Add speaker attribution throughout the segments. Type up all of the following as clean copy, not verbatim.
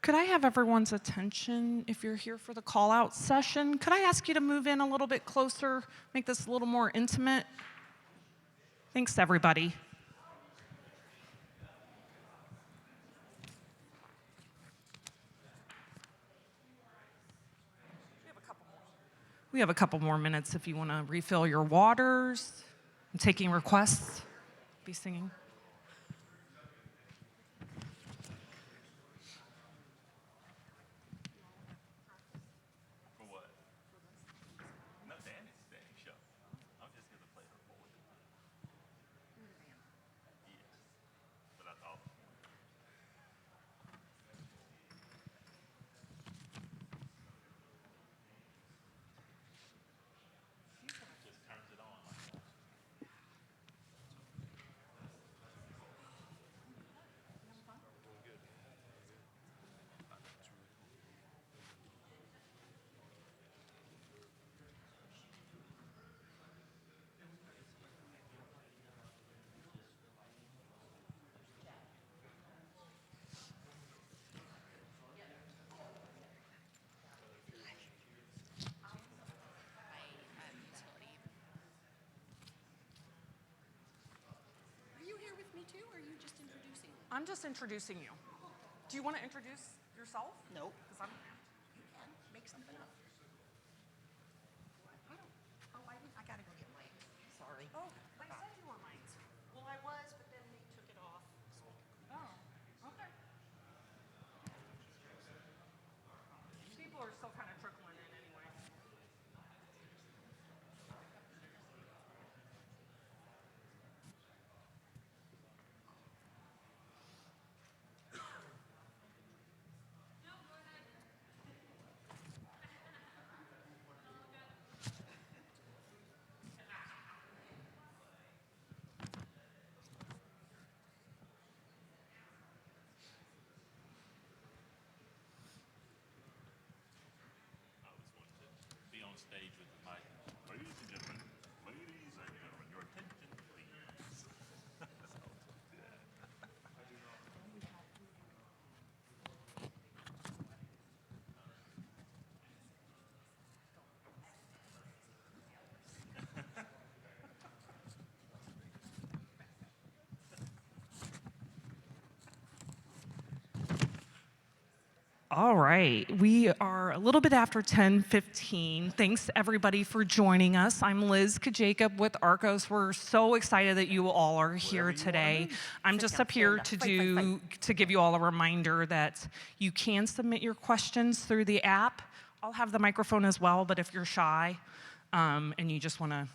Speaker 1: Could I have everyone's attention if you're here for the call-out session? Could I ask you to move in a little bit closer, make this a little more intimate? Thanks, everybody. We have a couple more minutes if you want to refill your waters. I'm taking requests. Be singing.
Speaker 2: For what? No, Danny's show. I'm just going to play her forward. Yes, but I thought. Just turns it on like that.
Speaker 1: I'm just introducing you. Do you want to introduce yourself?
Speaker 3: Nope.
Speaker 1: Because I'm.
Speaker 3: You can make something up. I gotta go get mine. Sorry.
Speaker 1: Oh, they said you were mine.
Speaker 3: Well, I was, but then they took it off.
Speaker 1: Oh, okay. People are still kind of trickling in anyway.
Speaker 2: Be on stage with the mic. Ladies and gentlemen, your attention, please.
Speaker 1: All right, we are a little bit after 10:15. Thanks everybody for joining us. I'm Liz Kajacob with ARCOS. We're so excited that you all are here today. I'm just up here to give you all a reminder that you can submit your questions through the app. I'll have the microphone as well, but if you're shy and you just want to,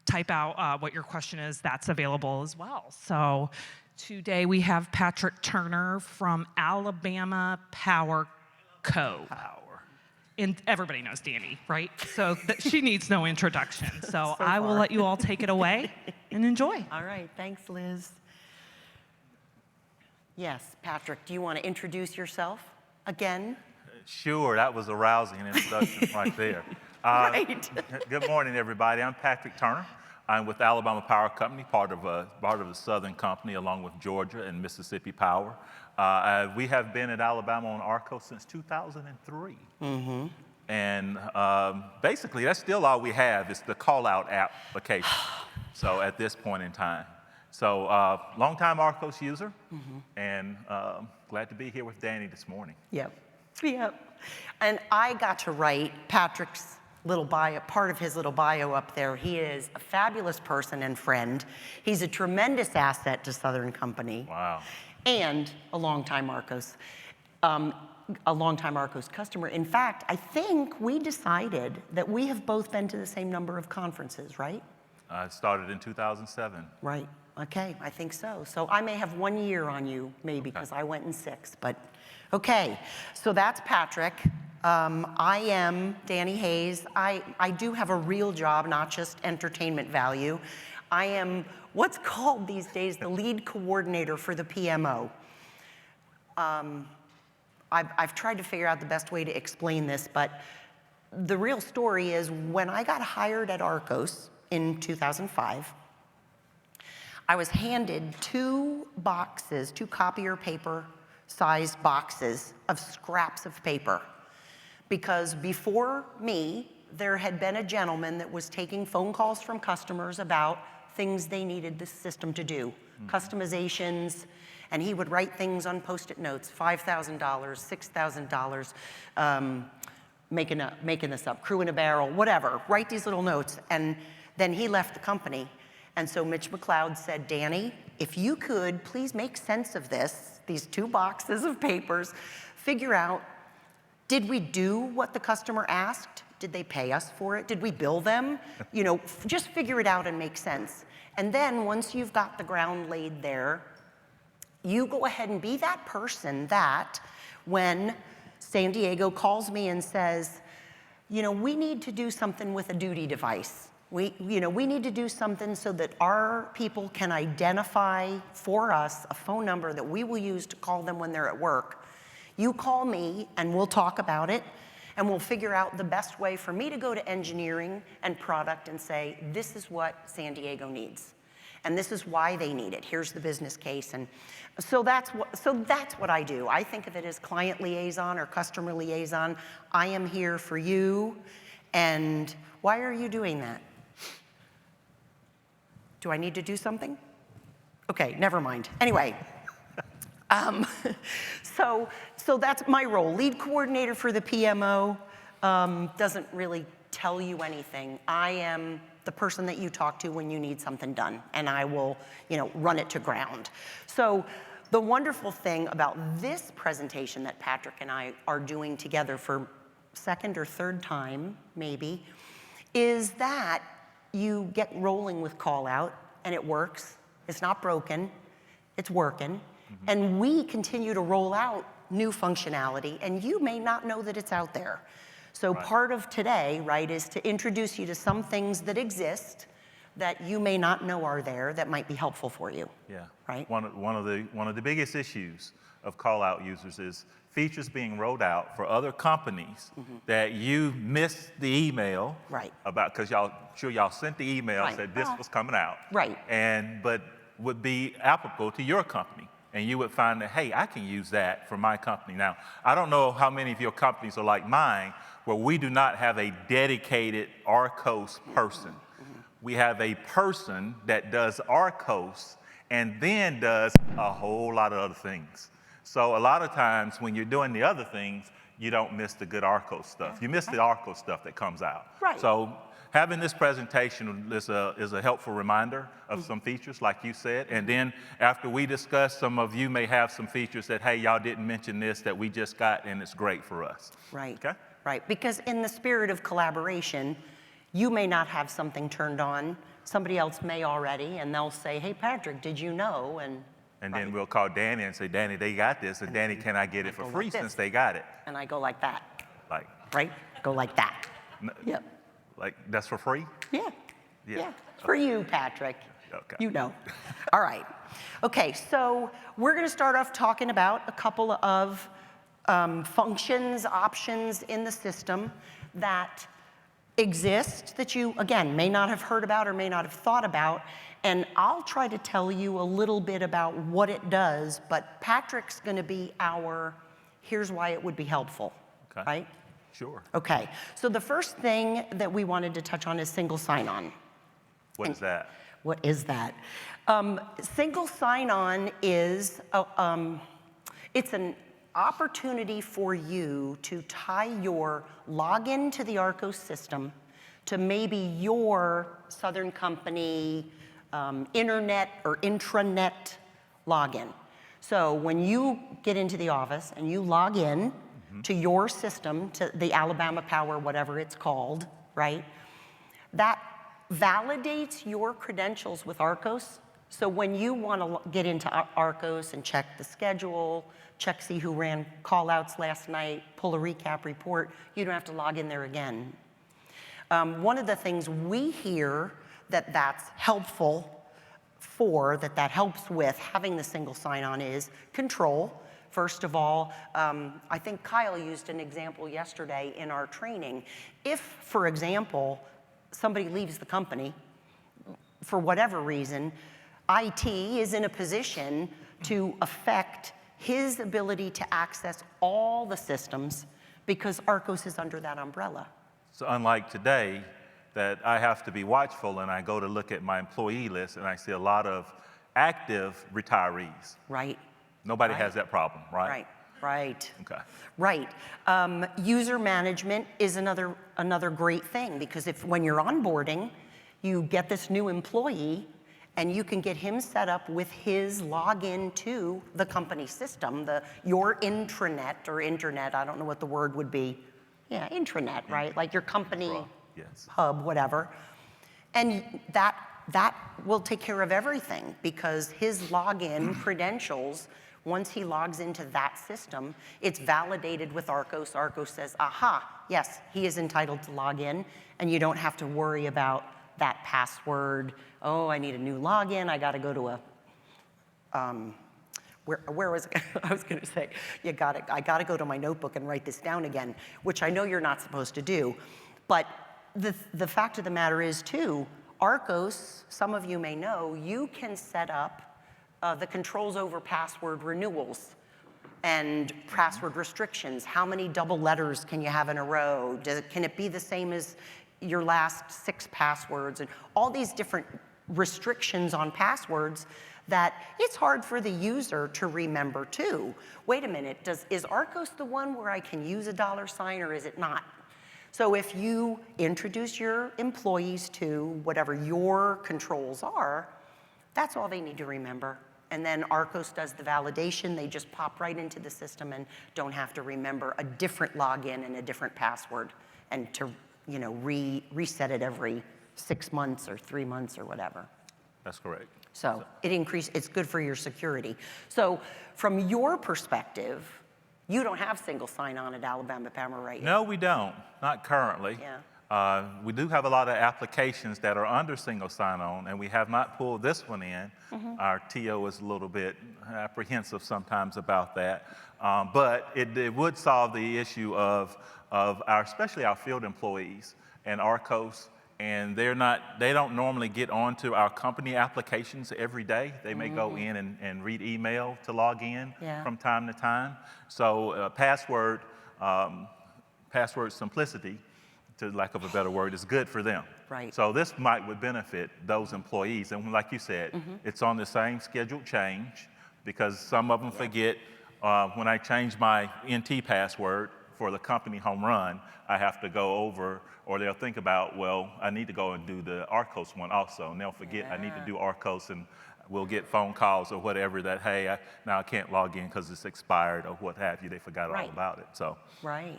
Speaker 1: type out what your question is, that's available as well. So today we have Patrick Turner from Alabama Power Co. And everybody knows Danny, right? So she needs no introduction. So I will let you all take it away and enjoy.
Speaker 3: All right, thanks, Liz. Yes, Patrick, do you want to introduce yourself again?
Speaker 2: Sure, that was a rousing introduction right there.
Speaker 3: Right.
Speaker 2: Good morning, everybody. I'm Patrick Turner. I'm with Alabama Power Company, part of the Southern Company, along with Georgia and Mississippi Power. We have been at Alabama on ARCOS since 2003. Mm-hmm. And basically, that's still all we have is the Callout application. So at this point in time. So long-time ARCOS user, and glad to be here with Danny this morning.
Speaker 3: Yep. And I got to write Patrick's little bio, part of his little bio up there. He is a fabulous person and friend. He's a tremendous asset to Southern Company.
Speaker 2: Wow.
Speaker 3: And a longtime ARCOS, customer. In fact, I think we decided that we have both been to the same number of conferences, right?
Speaker 2: I started in 2007.
Speaker 3: Right. Okay, I think so. So I may have 1 year on you, maybe, because I went in 6. But okay, so that's Patrick. I am Danny Hayes. I do have a real job, not just entertainment value. I am what's called these days the lead coordinator for the PMO. I've tried to figure out the best way to explain this, but the real story is when I got hired at ARCOS in 2005, I was handed 2 boxes, 2 copier paper sized boxes of scraps of paper. Because before me, there had been a gentleman that was taking phone calls from customers about things they needed the system to do, customizations, and he would write things on Post-it notes, $5,000, $6,000, making this up, crew in a barrel, whatever, write these little notes, and then he left the company. And so Mitch McLeod said, Danny, if you could please make sense of this, these 2 boxes of papers, figure out, did we do what the customer asked? Did they pay us for it? Did we bill them? You know, just figure it out and make sense. And then once you've got the ground laid there, you go ahead and be that person that when San Diego calls me and says, you know, we need to do something with a duty device. We need to do something so that our people can identify for us a phone number that we will use to call them when they're at work. You call me and we'll talk about it and we'll figure out the best way for me to go to engineering and product and say, this is what San Diego needs. And this is why they need it. Here's the business case. And so that's what I do. I think of it as client liaison or customer liaison. I am here for you. And why are you doing that? Do I need to do something? Okay, never mind. Anyway, so that's my role. Lead coordinator for the PMO doesn't really tell you anything. I am the person that you talk to when you need something done, and I will, run it to ground. So the wonderful thing about this presentation that Patrick and I are doing together for second or third time, maybe, is that you get rolling with Callout, and it works. It's not broken. It's working. And we continue to roll out new functionality, and you may not know that it's out there. So part of today, right, is to introduce you to some things that exist that you may not know are there that might be helpful for you.
Speaker 2: Yeah.
Speaker 3: Right?
Speaker 2: One of the biggest issues of Callout users is features being rolled out for other companies that you missed the email about, because y'all sent the email said this was coming out.
Speaker 3: Right.
Speaker 2: But would be applicable to your company. And you would find that, hey, I can use that for my company. Now, I don't know how many of your companies are like mine, where we do not have a dedicated ARCOS person. We have a person that does ARCOS and then does a whole lot of other things. So a lot of times when you're doing the other things, you don't miss the good ARCOS stuff. You miss the ARCOS stuff that comes out.
Speaker 3: Right.
Speaker 2: So having this presentation is a helpful reminder of some features, like you said. And then after we discuss, some of you may have some features that, hey, y'all didn't mention this that we just got, and it's great for us. Right. Okay? Right.
Speaker 3: Because in the spirit of collaboration, you may not have something turned on. Somebody else may already, and they'll say, hey, Patrick, did you know?
Speaker 2: And then we'll call Danny and say, Danny, they got this. And Danny, can I get it for free since they got it?
Speaker 3: And I go like that.
Speaker 2: Like.
Speaker 3: Right? Go like that. Yep.
Speaker 2: Like, that's for free?
Speaker 3: Yeah. Yeah. For you, Patrick.
Speaker 2: Okay.
Speaker 3: You know. All right. Okay, so we're going to start off talking about a couple of functions, options in the system that exist that you, again, may not have heard about or may not have thought about. And I'll try to tell you a little bit about what it does, but Patrick's going to be our, here's why it would be helpful.
Speaker 2: Okay.
Speaker 3: Right?
Speaker 2: Sure.
Speaker 3: Okay, so the first thing that we wanted to touch on is single sign-on.
Speaker 2: What is that?
Speaker 3: What is that? Single sign-on is, it's an opportunity for you to tie your login to the ARCOS system to maybe your Southern Company internet or intranet login. So when you get into the office and you log in to your system, to the Alabama Power, whatever it's called, right? That validates your credentials with ARCOS. So when you want to get into ARCOS and check the schedule, see who ran call-outs last night, pull a recap report, you don't have to log in there again. One of the things we hear that's helpful that helps with having the single sign-on is control. First of all, I think Kyle used an example yesterday in our training. If, for example, somebody leaves the company for whatever reason, IT is in a position to affect his ability to access all the systems because ARCOS is under that umbrella.
Speaker 2: So unlike today, that I have to be watchful and I go to look at my employee list and I see a lot of active retirees.
Speaker 3: Right.
Speaker 2: Nobody
Speaker 3: Right.
Speaker 2: has that problem, right?
Speaker 3: Right. Right.
Speaker 2: Okay.
Speaker 3: Right. User management is another great thing because when you're onboarding, you get this new employee and you can get him set up with his login to the company system, your intranet or internet, I don't know what the word would be. Yeah, intranet, right? Like your company
Speaker 2: Yes.
Speaker 3: hub, whatever. And that will take care of everything because his login credentials, once he logs into that system, it's validated with ARCOS. ARCOS says, aha, yes, he is entitled to log in, and you don't have to worry about that password. Oh, I need a new login. I got to go to a, where was it? I was going to say, I got to go to my notebook and write this down again, which I know you're not supposed to do. But the fact of the matter is, too, ARCOS, some of you may know, you can set up the controls over password renewals and password restrictions. How many double letters can you have in a row? Can it be the same as your last 6 passwords? And all these different restrictions on passwords that it's hard for the user to remember too. Wait a minute, is ARCOS the one where I can use a $sign or is it not? So if you introduce your employees to whatever your controls are, that's all they need to remember. And then ARCOS does the validation. They just pop right into the system and don't have to remember a different login and a different password and to reset it every 6 months or 3 months or whatever.
Speaker 2: That's correct.
Speaker 3: So it's good for your security. So from your perspective, you don't have single sign-on at Alabama Power, right?
Speaker 2: No, we don't. Not currently.
Speaker 3: Yeah.
Speaker 2: We do have a lot of applications that are under single sign-on, and we have not pulled this one in. Our TO is a little bit apprehensive sometimes about that. But it would solve the issue of especially our field employees and ARCOS, and they don't normally get onto our company applications every day. They may go in and read email to log in from time to time. So password simplicity, to lack of a better word, is good for them.
Speaker 3: Right.
Speaker 2: So this would benefit those employees. And like you said, it's on the same scheduled change because some of them forget when I change my NT password for the company home run, I have to go over, or they'll think about, well, I need to go and do the ARCOS one also. And they'll forget I need to do ARCOS, and we'll get phone calls or whatever that, hey, now I can't log in because it's expired or what have you. They forgot all about it. So,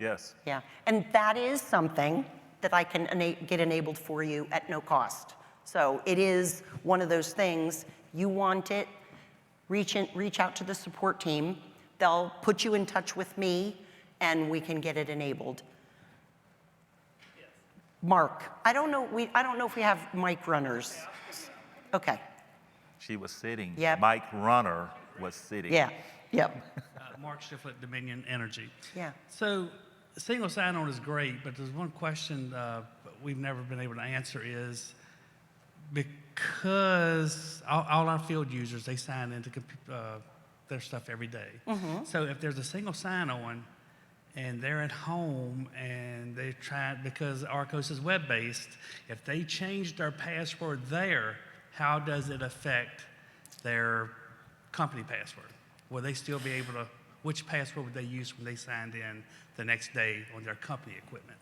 Speaker 2: yes.
Speaker 3: Yeah, and that is something that I can get enabled for you at no cost. So it is one of those things, you want it, reach out to the support team. They'll put you in touch with me, and we can get it enabled. Yes. Mark, I don't know if we have mic runners. Okay.
Speaker 2: She was sitting.
Speaker 3: Yep.
Speaker 2: Mike Runner was sitting.
Speaker 3: Yeah. Yep.
Speaker 4: Mark Shiflett, Dominion Energy.
Speaker 3: Yeah.
Speaker 4: So single sign-on is great, but there's one question we've never been able to answer is because all our field users, they sign into their stuff every day. So if there's a single sign-on and they're at home and they try, because ARCOS is web-based, if they change their password there, how does it affect their company password? Will they still be able to, which password would they use when they signed in the next day on their company equipment?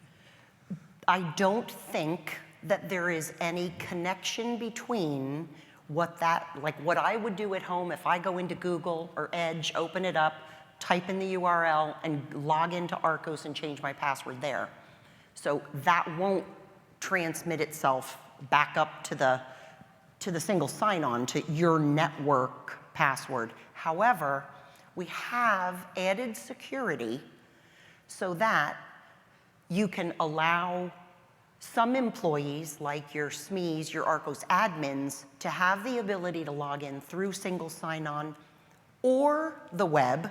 Speaker 3: I don't think that there is any connection between what I would do at home if I go into Google or Edge, open it up, type in the URL, and log into ARCOS and change my password there. So that won't transmit itself back up to the single sign-on, to your network password. However, we have added security so that you can allow some employees, like your SMEs, your ARCOS admins, to have the ability to log in through single sign-on or the web.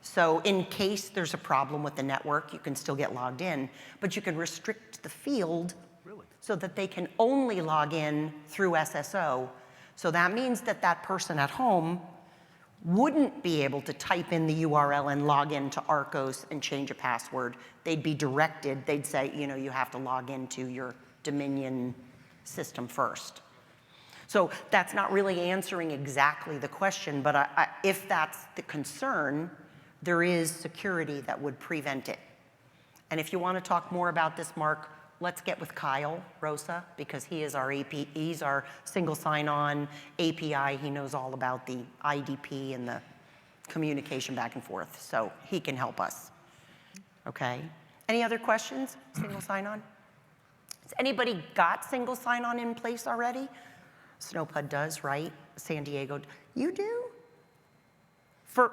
Speaker 3: So in case there's a problem with the network, you can still get logged in, but you can restrict the field so that they can only log in through SSO. So that means that that person at home wouldn't be able to type in the URL and log into ARCOS and change a password. They'd be directed, they'd say, you know, you have to log into your Dominion system first. So that's not really answering exactly the question, but if that's the concern, there is security that would prevent it. And if you want to talk more about this, Mark, let's get with Kyle Rosa, because he is our he's our single sign-on API. He knows all about the IDP and the communication back and forth, so he can help us. Okay? Any other questions? Single sign-on? Has anybody got single sign-on in place already? Snowpud does, right? San Diego, you do?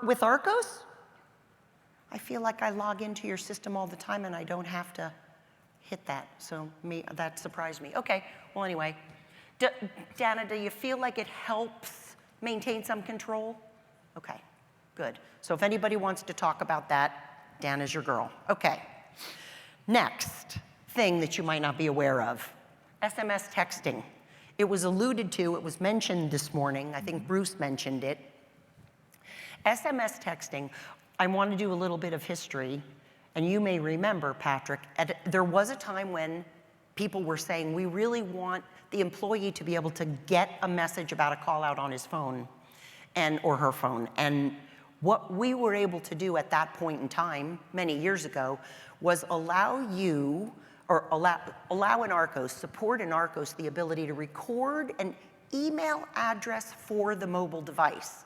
Speaker 3: With ARCOS? I feel like I log into your system all the time and I don't have to hit that, so that surprised me. Okay, well anyway. Dana, do you feel like it helps maintain some control? Okay, good. So if anybody wants to talk about that, Dana's your girl. Okay, next thing that you might not be aware of, SMS texting. It was alluded to, it was mentioned this morning, I think Bruce mentioned it. SMS texting, I want to do a little bit of history. And you may remember, Patrick, there was a time when people were saying, we really want the employee to be able to get a message about a call out on his phone or her phone. And what we were able to do at that point in time, many years ago, was allow in ARCOS, support in ARCOS the ability to record an email address for the mobile device.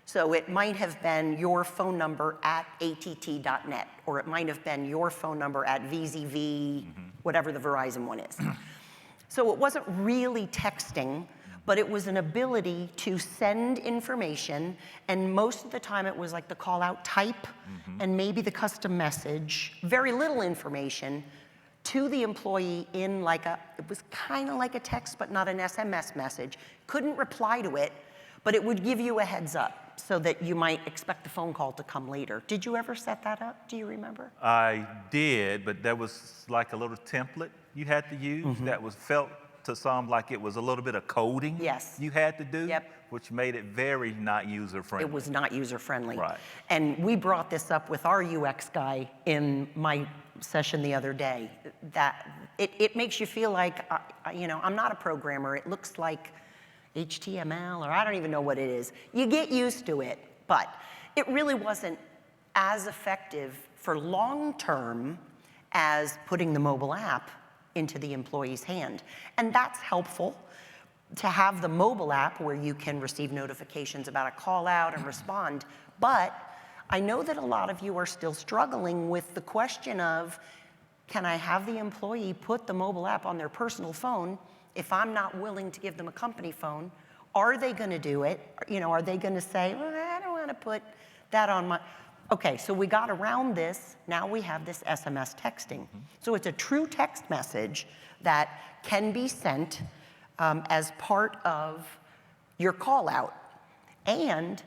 Speaker 3: So it might have been your phone number at att.net, or it might have been your phone number at VZV, whatever the Verizon one is. So it wasn't really texting, but it was an ability to send information, and most of the time it was like the call out type and maybe the custom message, very little information to the employee in it was kind of like a text, but not an SMS message. Couldn't reply to it, but it would give you a heads up so that you might expect the phone call to come later. Did you ever set that up? Do you remember?
Speaker 2: I did, but there was like a little template you had to use that felt to some like it was a little bit of coding you had to do, which made it very not user-friendly.
Speaker 3: It was not user-friendly.
Speaker 2: Right.
Speaker 3: And we brought this up with our UX guy in my session the other day, that it makes you feel like, I'm not a programmer. It looks like HTML, or I don't even know what it is. You get used to it, but it really wasn't as effective for long-term as putting the mobile app into the employee's hand. And that's helpful to have the mobile app where you can receive notifications about a call out and respond. But I know that a lot of you are still struggling with the question of, can I have the employee put the mobile app on their personal phone if I'm not willing to give them a company phone? Are they going to do it? Are they going to say, well, I don't want to put that on my... Okay, so we got around this. Now we have this SMS texting. So it's a true text message that can be sent as part of your call out. And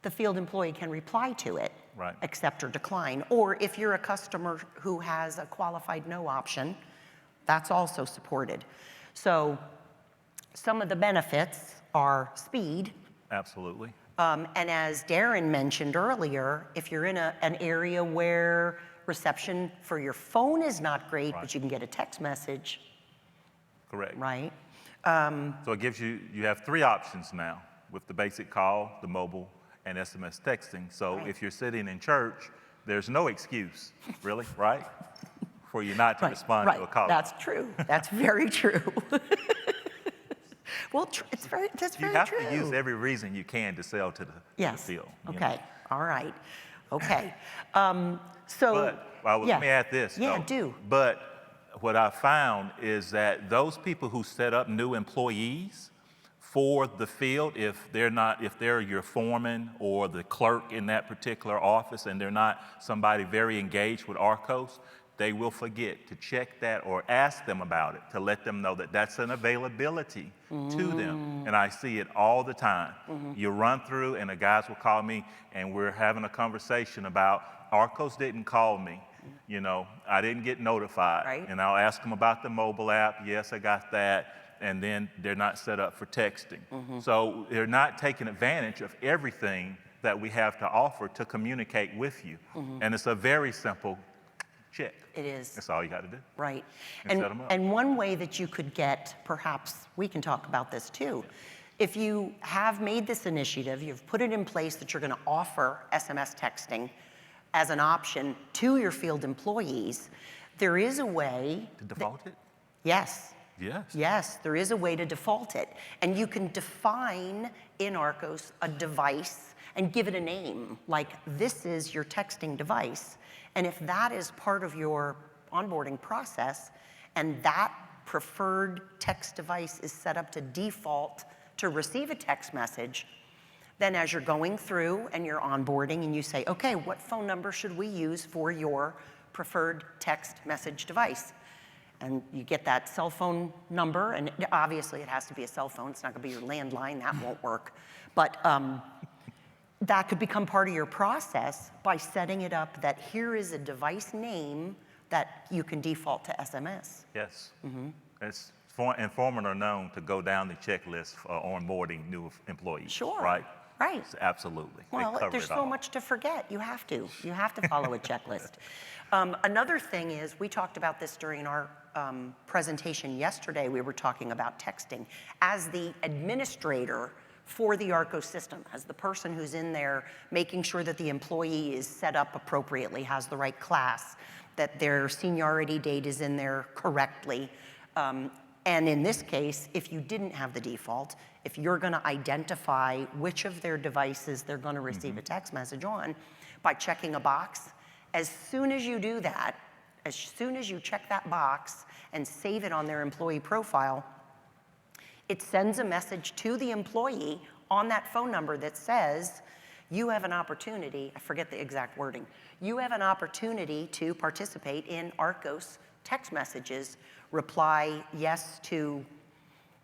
Speaker 3: the field employee can reply to it, accept or decline. Or if you're a customer who has a qualified no option, that's also supported. So some of the benefits are speed.
Speaker 2: Absolutely.
Speaker 3: And as Darren mentioned earlier, if you're in an area where reception for your phone is not great, but you can get a text message.
Speaker 2: Correct.
Speaker 3: Right.
Speaker 2: So it gives you have three options now with the basic call, the mobile, and SMS texting. So if you're sitting in church, there's no excuse, really, right? For you not to respond to a call.
Speaker 3: That's true. That's very true. Well, that's very true.
Speaker 2: You have to use every reason you can to sell to the field.
Speaker 3: Okay. All right. Okay.
Speaker 2: Let me add this.
Speaker 3: Yeah, do.
Speaker 2: But what I found is that those people who set up new employees for the field, if they're your foreman or the clerk in that particular office and they're not somebody very engaged with ARCOS, they will forget to check that or ask them about it to let them know that that's an availability to them. And I see it all the time. You run through and the guys will call me and we're having a conversation about ARCOS didn't call me. I didn't get notified. And I'll ask them about the mobile app. Yes, I got that. and then they're not set up for texting. So they're not taking advantage of everything that we have to offer to communicate with you. And it's a very simple check.
Speaker 3: It is.
Speaker 2: That's all you got to do.
Speaker 3: Right.
Speaker 2: And set 'em up.
Speaker 3: And one way that you could get, perhaps we can talk about this too, if you have made this initiative, you've put it in place that you're going to offer SMS texting as an option to your field employees, there is a way.
Speaker 2: To default it?
Speaker 3: Yes.
Speaker 2: Yes.
Speaker 3: Yes, there is a way to default it. And you can define in ARCOS a device and give it a name, like this is your texting device. And if that is part of your onboarding process, and that preferred text device is set up to default to receive a text message, then as you're going through and you're onboarding and you say, okay, what phone number should we use for your preferred text message device? And you get that cell phone number, and obviously it has to be a cell phone. It's not gonna be your landline, that won't work. But that could become part of your process by setting it up that here is a device name that you can default to SMS.
Speaker 2: Yes. It's informant are known to go down the checklist for onboarding new employees.
Speaker 3: Sure.
Speaker 2: Right?
Speaker 3: Right.
Speaker 2: It's absolutely. They
Speaker 3: Well,
Speaker 2: cover
Speaker 3: there's
Speaker 2: it
Speaker 3: so
Speaker 2: all.
Speaker 3: much to forget. You have to. You have to follow a checklist. Another thing is, we talked about this during our presentation yesterday. We were talking about texting. As the administrator for the ARCOS system, as the person who's in there making sure that the employee is set up appropriately, has the right class, that their seniority date is in there correctly. And in this case, if you didn't have the default, if you're going to identify which of their devices they're going to receive a text message on by checking a box, as soon as you do that, as soon as you check that box and save it on their employee profile, it sends a message to the employee on that phone number that says, you have an opportunity, I forget the exact wording, you have an opportunity to participate in ARCOS text messages, reply yes to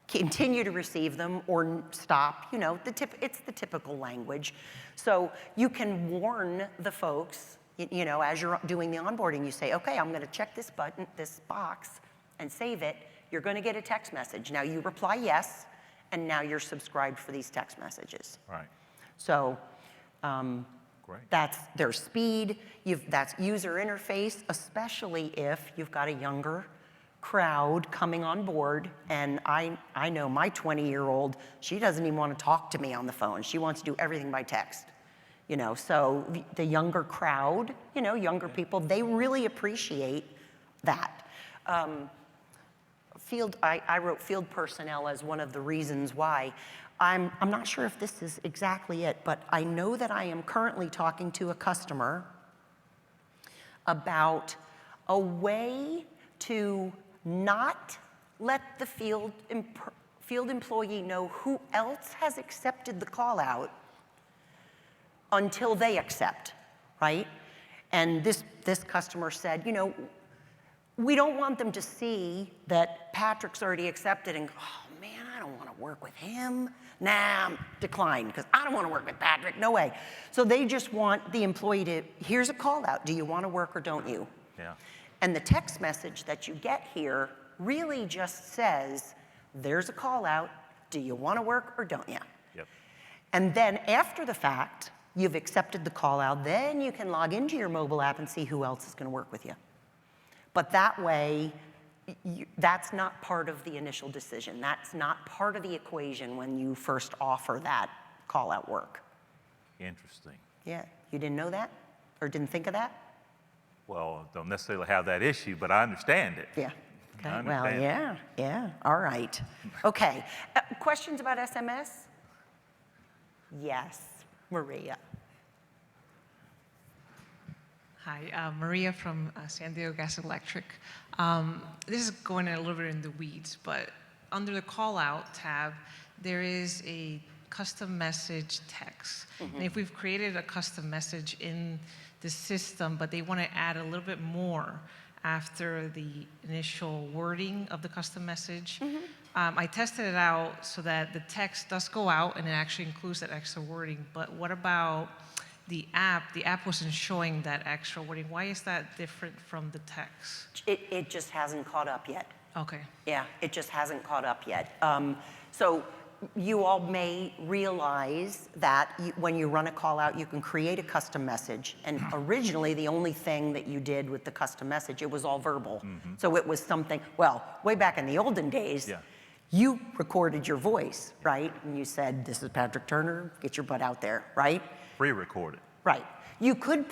Speaker 3: continue to receive them or stop, you know, it's the typical language. So you can warn the folks, you know, as you're doing the onboarding, you say, okay, I'm gonna check this button, this box, and save it. You're gonna get a text message. Now you reply yes, and now you're subscribed for these text messages.
Speaker 2: Right.
Speaker 3: So
Speaker 2: Great.
Speaker 3: that's their speed, that's user interface, especially if you've got a younger crowd coming on board. And I know my 20-year-old, she doesn't even want to talk to me on the phone. She wants to do everything by text. You know, so the younger crowd, you know, younger people, they really appreciate that. I wrote field personnel as one of the reasons why. I'm not sure if this is exactly it, but I know that I am currently talking to a customer about a way to not let the field employee know who else has accepted the call out until they accept, right? And this customer said, you know, we don't want them to see that Patrick's already accepted and go, oh man, I don't want to work with him. Nah, decline, because I don't want to work with Patrick, no way. So they just want the employee to, here's a call out, do you want to work or don't you?
Speaker 2: Yeah.
Speaker 3: And the text message that you get here really just says, there's a call out, do you want to work or don't you?
Speaker 2: Yep.
Speaker 3: And then after the fact, you've accepted the call out, then you can log into your mobile app and see who else is going to work with you. But that way, that's not part of the initial decision. That's not part of the equation when you first offer that call out work.
Speaker 2: Interesting.
Speaker 3: Yeah, you didn't know that? Or didn't think of that?
Speaker 2: Well, don't necessarily have that issue, but I understand it.
Speaker 3: Yeah. Okay.
Speaker 2: I
Speaker 3: Well,
Speaker 2: understand.
Speaker 3: yeah. All right. Okay. Questions about SMS? Yes, Maria.
Speaker 5: Hi, Maria from San Diego Gas and Electric. This is going a little bit in the weeds, but under the call out tab, there is a custom message text. And if we've created a custom message in the system, but they want to add a little bit more after the initial wording of the custom message, I tested it out so that the text does go out and it actually includes that extra wording. But what about the app? The app wasn't showing that extra wording. Why is that different from the text?
Speaker 3: It just hasn't caught up yet.
Speaker 5: Okay.
Speaker 3: Yeah, it just hasn't caught up yet. So you all may realize that when you run a call out, you can create a custom message. And originally, the only thing that you did with the custom message, it was all verbal. So it was something, well, way back in the olden days,
Speaker 2: Yeah.
Speaker 3: you recorded your voice, right? And you said, this is Patrick Turner, get your butt out there, right?
Speaker 2: Pre-recorded.
Speaker 3: Right. You could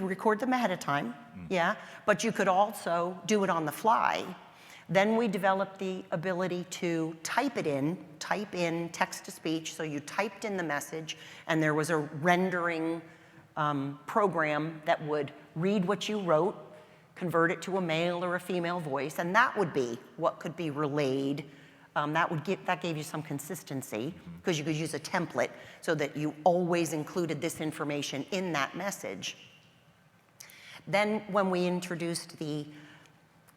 Speaker 3: record them ahead of time, yeah, but you could also do it on the fly. Then we developed the ability to type in text-to-speech, so you typed in the message, and there was a rendering program that would read what you wrote, convert it to a male or a female voice, and that would be what could be relayed. That gave you some consistency, because you could use a template so that you always included this information in that message. Then when we introduced the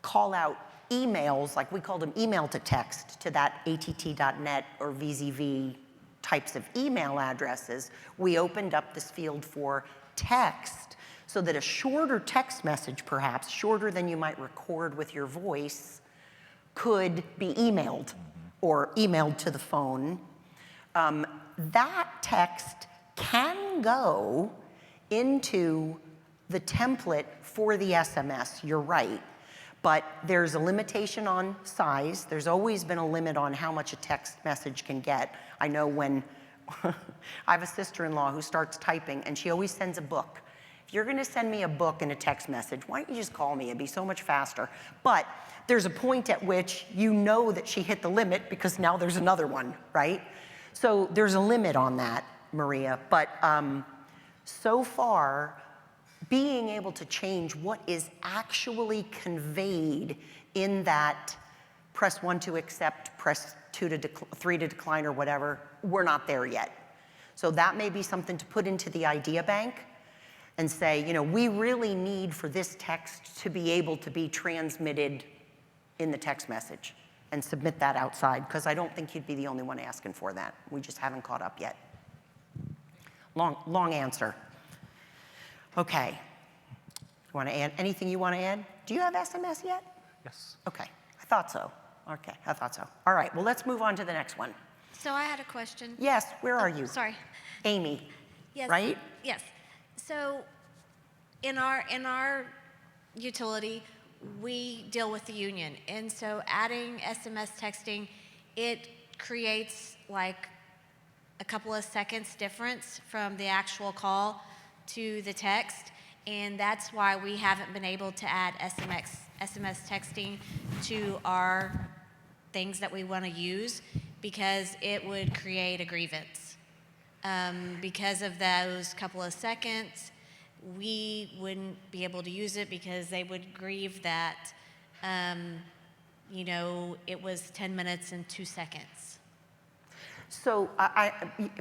Speaker 3: call-out emails, like we called them email to text, to that att.net or VZV types of email addresses, we opened up this field for text, so that a shorter text message, perhaps shorter than you might record with your voice, could be emailed or emailed to the phone. That text can go into the template for the SMS, you're right. But there's a limitation on size. There's always been a limit on how much a text message can get. I know when I have a sister-in-law who starts typing, and she always sends a book. If you're gonna send me a book in a text message, why don't you just call me? It'd be so much faster. But there's a point at which you know that she hit the limit, because now there's another one, right? So there's a limit on that, Maria. But so far, being able to change what is actually conveyed in that press 1 to accept, press 3 to decline, or whatever, we're not there yet. So that may be something to put into the idea bank and say, you know, we really need for this text to be able to be transmitted in the text message, and submit that outside, because I don't think you'd be the only one asking for that. We just haven't caught up yet. Long answer. Okay. You want to add anything you want to add? Do you have SMS yet?
Speaker 2: Yes.
Speaker 3: Okay, I thought so. Okay, I thought so. All right, well, let's move on to the next one.
Speaker 6: So I had a question.
Speaker 3: Yes, where are you?
Speaker 6: Sorry.
Speaker 3: Amy,
Speaker 6: Yes.
Speaker 3: right?
Speaker 6: Yes. So in our utility, we deal with the union. And so adding SMS texting, it creates like a couple of seconds difference from the actual call to the text. And that's why we haven't been able to add SMS texting to our things that we want to use, because it would create a grievance. Because of those couple of seconds, we wouldn't be able to use it, because they would grieve that, you know, it was 10 minutes and 2 seconds.
Speaker 3: So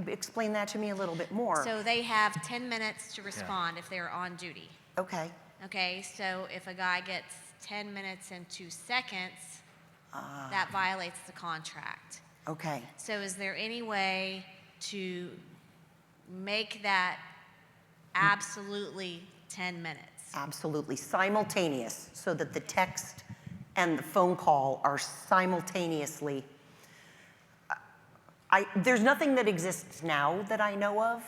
Speaker 3: explain that to me a little bit more.
Speaker 6: So they have 10 minutes to respond if they're on duty.
Speaker 3: Okay.
Speaker 6: Okay, so if a guy gets 10 minutes and 2 seconds, that violates the contract.
Speaker 3: Okay.
Speaker 6: So is there any way to make that absolutely 10 minutes?
Speaker 3: Absolutely. Simultaneous, so that the text and the phone call are simultaneously. There's nothing that exists now that I know of.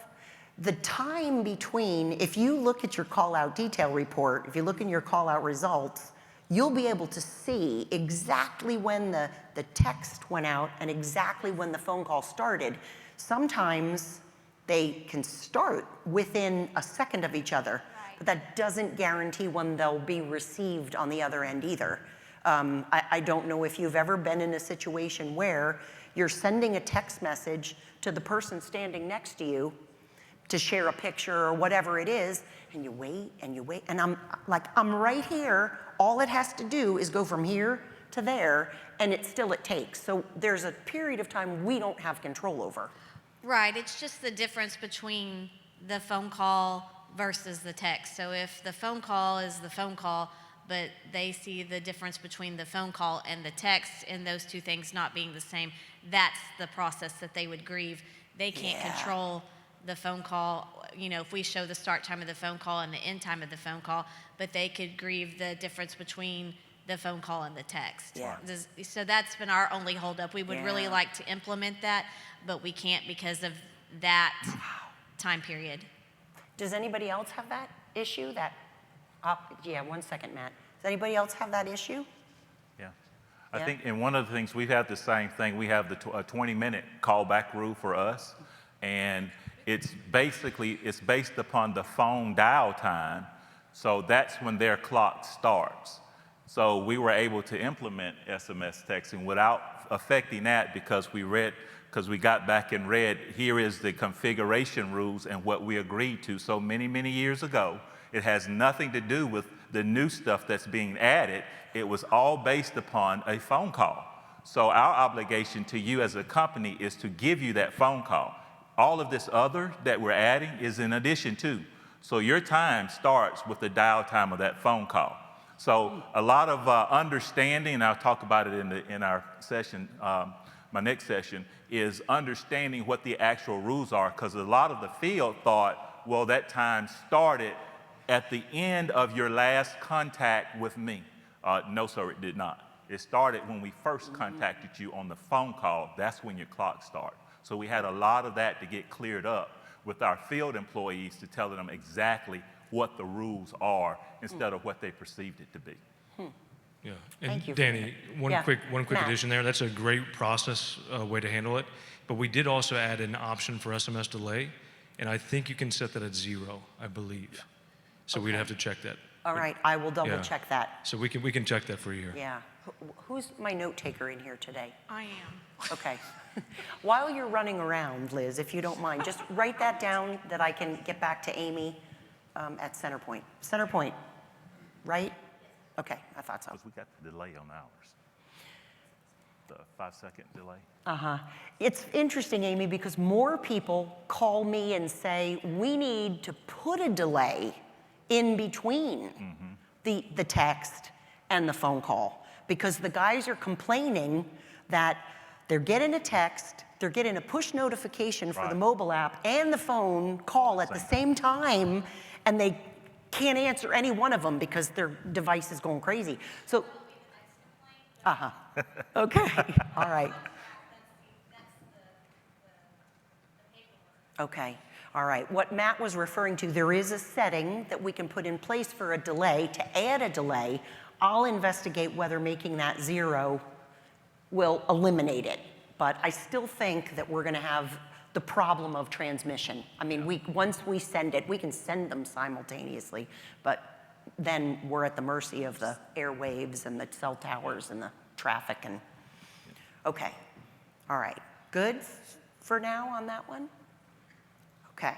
Speaker 3: The time between, if you look at your call-out detail report, if you look in your call-out results, you'll be able to see exactly when the text went out and exactly when the phone call started. Sometimes they can start within a second of each other, but that doesn't guarantee when they'll be received on the other end either. I don't know if you've ever been in a situation where you're sending a text message to the person standing next to you to share a picture or whatever it is, and you wait, and I'm like, I'm right here. All it has to do is go from here to there, and it takes. So there's a period of time we don't have control over.
Speaker 6: Right, it's just the difference between the phone call versus the text. So if the phone call is the phone call, but they see the difference between the phone call and the text, and those two things not being the same, that's the process that they would grieve. They can't control the phone call, you know, if we show the start time of the phone call and the end time of the phone call, but they could grieve the difference between the phone call and the text.
Speaker 3: Yeah.
Speaker 6: So that's been our only holdup. We would really
Speaker 3: Yeah.
Speaker 6: like to implement that, but we can't because of that time period.
Speaker 3: Does anybody else have that issue? Yeah, 1 second, Matt. Does anybody else have that issue?
Speaker 2: Yeah.
Speaker 3: Yeah.
Speaker 2: I think, and one of the things, we have the same thing. We have a 20-minute callback rule for us, and it's based upon the phone dial time, so that's when their clock starts. So we were able to implement SMS texting without affecting that because we got back and read, here is the configuration rules and what we agreed to so many, many years ago. It has nothing to do with the new stuff that's being added. It was all based upon a phone call. So our obligation to you as a company is to give you that phone call. All of this other that we're adding is in addition to. So your time starts with the dial time of that phone call. So a lot of understanding, and I'll talk about it in our session, my next session, is understanding what the actual rules are, because a lot of the field thought, well, that time started at the end of your last contact with me. No, sir, it did not. It started when we first contacted you on the phone call. That's when your clock started. So we had a lot of that to get cleared up with our field employees to tell them exactly what the rules are instead of what they perceived it to be.
Speaker 7: Yeah,
Speaker 3: Thank you
Speaker 7: and
Speaker 3: for
Speaker 7: Danny, one
Speaker 3: Yeah.
Speaker 7: quick
Speaker 3: Matt.
Speaker 7: addition there. That's a great process way to handle it. But we did also add an option for SMS delay, and I think you can set that at 0, I believe. So we'd have to check that.
Speaker 3: All right, I will double
Speaker 7: Yeah.
Speaker 3: check that.
Speaker 7: So we can check that for you here.
Speaker 3: Yeah. Who's my note taker in here today?
Speaker 1: I am.
Speaker 3: Okay. While you're running around, Liz, if you don't mind, just write that down that I can get back to Amy at Centerpoint. Centerpoint, right? Okay, I thought so.
Speaker 2: Because we got the delay on ours. The 5-second delay.
Speaker 3: It's interesting, Amy, because more people call me and say, we need to put a delay in between the text and the phone call, because the guys are complaining that they're getting a text, they're getting a push notification for the
Speaker 2: Right.
Speaker 3: mobile app and the phone call at the same time, and they can't answer any one of them because their device is going crazy. So, okay, all right. Okay, all right. What Matt was referring to, there is a setting that we can put in place for a delay. To add a delay, I'll investigate whether making that 0 will eliminate it. But I still think that we're going to have the problem of transmission. I mean, once we send it, we can send them simultaneously, but then we're at the mercy of the airwaves and the cell towers and the traffic. And okay, all right. Good for now on that one? Okay.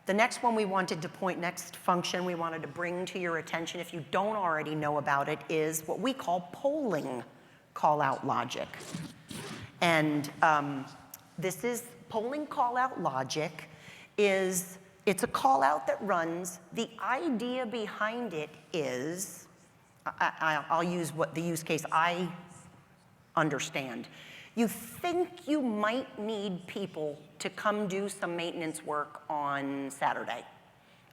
Speaker 3: The next one we wanted to next function we wanted to bring to your attention, if you don't already know about it, is what we call polling call-out logic. And this is polling call-out logic it's a call-out that runs. The idea behind it is, I'll use the use case I understand. You think you might need people to come do some maintenance work on Saturday.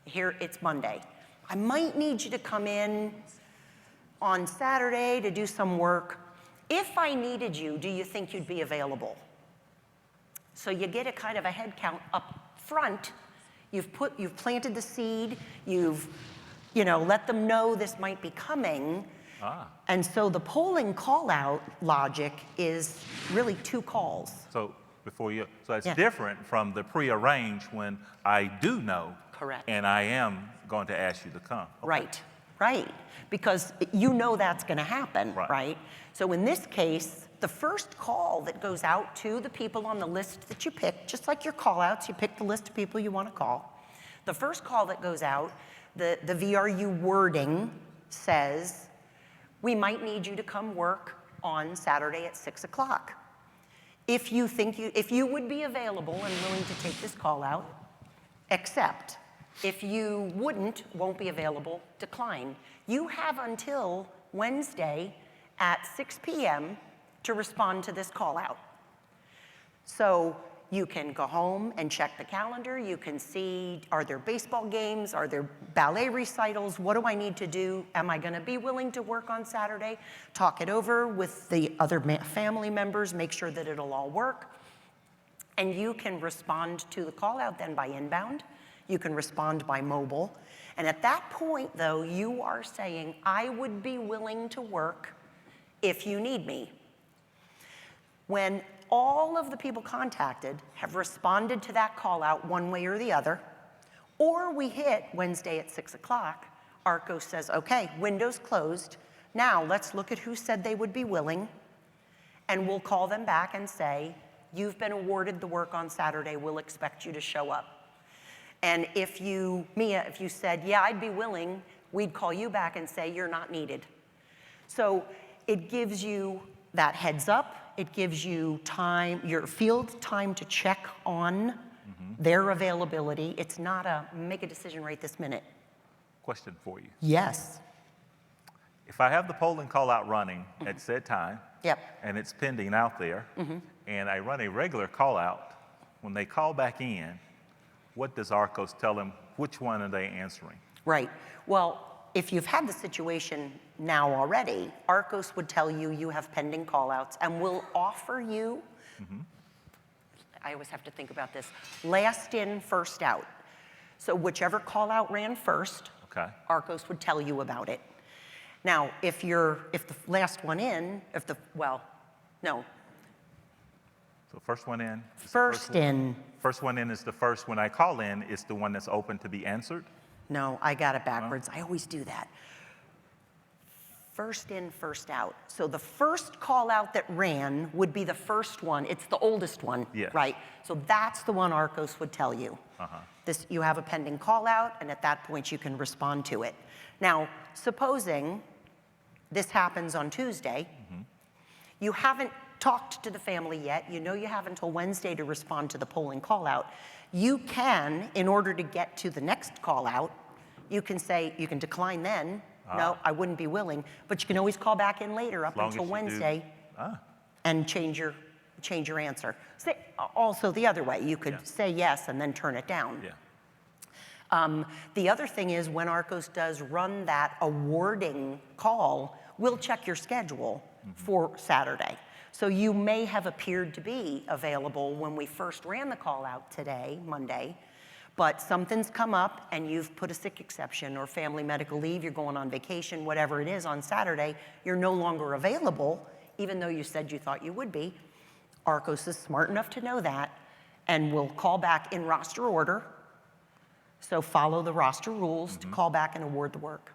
Speaker 3: Here, it's Monday. I might need you to come in on Saturday to do some work. If I needed you, do you think you'd be available? So you get a kind of a head count up front. You've planted the seed. You've, let them know this might be coming. And so the polling call-out logic is really 2 calls.
Speaker 2: So it's
Speaker 3: Yeah.
Speaker 2: different from the prearranged when I do know.
Speaker 3: Correct.
Speaker 2: And I am going to ask you to come. Okay.
Speaker 3: Right. Because that's going to happen, right? So in this case, the first call that goes out to the people on the list that you pick, just like your call-outs, you pick the list of people you want to call. The first call that goes out, the VRU wording says, we might need you to come work on Saturday at 6 o'clock. If you would be available and willing to take this call out, accept. If you won't be available, decline. You have until Wednesday at 6 p.m. to respond to this call out. So you can go home and check the calendar. You can see, are there baseball games? Are there ballet recitals? What do I need to do? Am I going to be willing to work on Saturday? Talk it over with the other family members, make sure that it'll all work. And you can respond to the call out then by inbound. You can respond by mobile. And at that point, though, you are saying, I would be willing to work if you need me. When all of the people contacted have responded to that call out one way or the other, or we hit Wednesday at 6 o'clock, ARCOS says, okay, window's closed. Now let's look at who said they would be willing, and we'll call them back and say, you've been awarded the work on Saturday, we'll expect you to show up. And if you, Mia, if you said, yeah, I'd be willing, we'd call you back and say, you're not needed. So it gives you that heads up. It gives you time, your field time to check on their availability. It's not a make a decision right this minute.
Speaker 2: Question for you.
Speaker 3: Yes.
Speaker 2: If I have the polling call out running at said time,
Speaker 3: Yep.
Speaker 2: and it's pending out there, and I run a regular call out, when they call back in, what does ARCOS tell them? Which one are they answering?
Speaker 3: Right. Well, if you've had the situation now already, ARCOS would tell you you have pending call-outs and will offer you, I always have to think about this, last in, first out. So whichever call-out ran first,
Speaker 2: Okay.
Speaker 3: ARCOS would tell you about it. Now, if the last one in, no,
Speaker 2: So first one in. is the
Speaker 3: first
Speaker 2: one.
Speaker 3: in,
Speaker 2: First one in is the first. When I call in, it's the one that's open to be answered.
Speaker 3: no, I got it backwards. I always do that. First in, first out. So the first call out that ran would be the first one. It's the oldest one,
Speaker 2: Yes.
Speaker 3: right? So that's the one ARCOS would tell you. This, you have a pending call out, and at that point you can respond to it. Now, supposing this happens on Tuesday, you haven't talked to the family yet, you know you have until Wednesday to respond to the polling call out. You can, in order to get to the next call out, you can say, you can decline then, no, I wouldn't be willing, but you can always call back in later up
Speaker 2: As long
Speaker 3: until
Speaker 2: as you do-
Speaker 3: Wednesday and change your answer. Say, also the other way, you could say yes and then turn it down.
Speaker 2: Yeah.
Speaker 3: The other thing is when ARCOS does run that awarding call, we'll check your schedule for Saturday. So you may have appeared to be available when we first ran the call out today, Monday, but something's come up and you've put a sick exception or family medical leave, you're going on vacation, whatever it is on Saturday, you're no longer available, even though you said you thought you would be. ARCOS is smart enough to know that and will call back in roster order. So follow the roster rules to call back and award the work.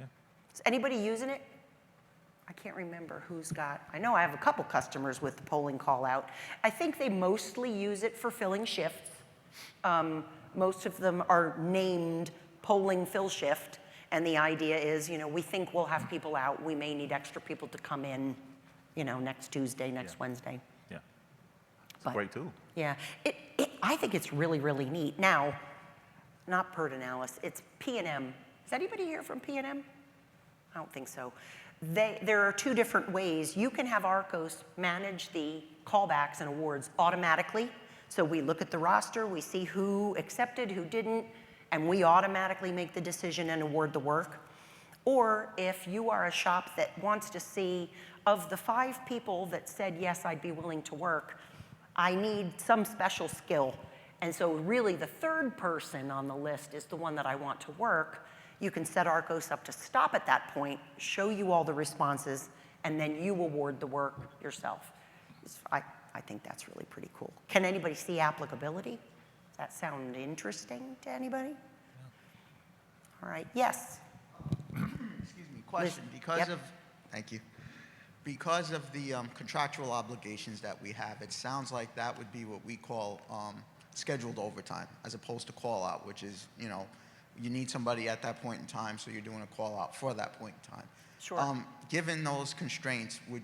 Speaker 2: Yeah.
Speaker 3: Is anybody using it? I can't remember who's got, I know I have a couple customers with the polling call out. I think they mostly use it for filling shifts. Most of them are named polling fill shift. And the idea is, you know, we think we'll have people out. We may need extra people to come in, you know, next Tuesday, next Wednesday.
Speaker 2: Yeah. It's
Speaker 3: But-
Speaker 2: a great tool.
Speaker 3: Yeah, I think it's really, really neat. Now, not Pertinalis, it's P&M. Is anybody here from P&M? I don't think so. There are two different ways. You can have ARCOS manage the callbacks and awards automatically. So we look at the roster, we see who accepted, who didn't, and we automatically make the decision and award the work. Or if you are a shop that wants to see, of the 5 people that said, yes, I'd be willing to work, I need some special skill. And so really the third person on the list is the one that I want to work. You can set ARCOS up to stop at that point, show you all the responses, and then you award the work yourself. I think that's really pretty cool. Can anybody see applicability? Does that sound interesting to anybody? Yeah. All right, yes.
Speaker 8: Excuse me, question.
Speaker 3: Yep.
Speaker 8: Thank you. Because of the contractual obligations that we have, it sounds like that would be what we call scheduled overtime, as opposed to call out, which is, you know, you need somebody at that point in time, so you're doing a call out for that point in time.
Speaker 3: Sure.
Speaker 8: Given those constraints, would